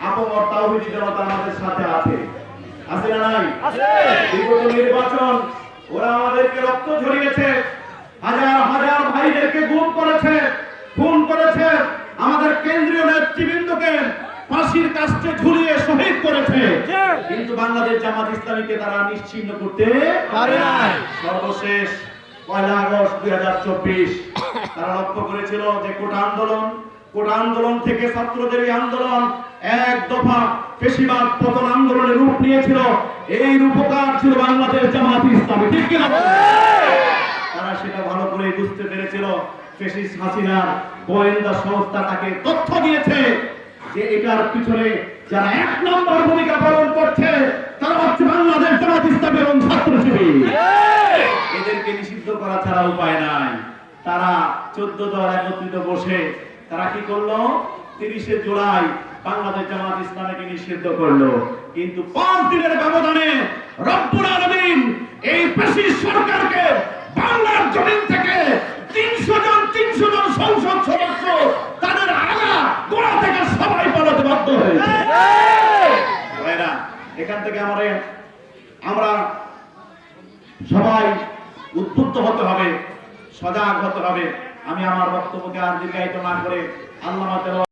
আপমর তাওহীদি জনতা আমাদের সাথে আছে, আছে না নাই? বিগত নির্বাচন ওরা আমাদেরকে রক্ত ঝরিয়েছে, হাজার হাজার ভাইদেরকে গুম করেছে, খুন করেছে, আমাদের কেন্দ্রীয় নেতৃবৃন্দকে ফাঁসির কাস্টে ঝুলিয়ে শহীদ করেছে, কিন্তু বাংলাদেশ জামাত ইসলামীকে তারা নিশ্চিহ্ন করতে পারে নাই। সর্বশেষ 1 আগস্ট 2024 তারা লক্ষ্য করেছিল যে কোটা আন্দোলন থেকে ছাত্রদের এই আন্দোলন এক দফা ফ্যাসিবাদ পতন আন্দোলনের রূপ নিয়েছিল। এই রূপকার ছিল বাংলাদেশ জামাত ইসলামী, ঠিক কিনা? তারা সেটা ভালো করে বুঝতে পেরেছিল। ফ্যাসিস্ট হাসিনার গোয়েন্দা সংস্থা তাকে তথ্য দিয়েছে যে এটার পিছনে যারা 1 নম্বর ভূমিকা পালন করছে তারা হচ্ছে বাংলাদেশ জামাত ইসলামী এবং ছাত্র শিবির। এদেরকে নিষিদ্ধ করা ছাড়া উপায় নাই। তারা 14 দল একত্রিত বসে তারা কি করলো? 30 জুলাই বাংলাদেশ জামাত ইসলামীকে নিষিদ্ধ করলো, কিন্তু 5 দিনের ব্যবধানে রব্বুল আলামিন এই ফ্যাসিস্ট সরকারকে বাংলার জমিন থেকে 300 জন সংসদ সদস্য তাদের আগা গোড়া থেকে সবাই পালাতে বাধ্য হয়েছে। এখান থেকে আমরা সবাই উদ্বুদ্ধ হতে হবে, সজাগ হতে হবে। আমি আমার বক্তব্যকে আর দীর্ঘায়িত না করে আল্লামা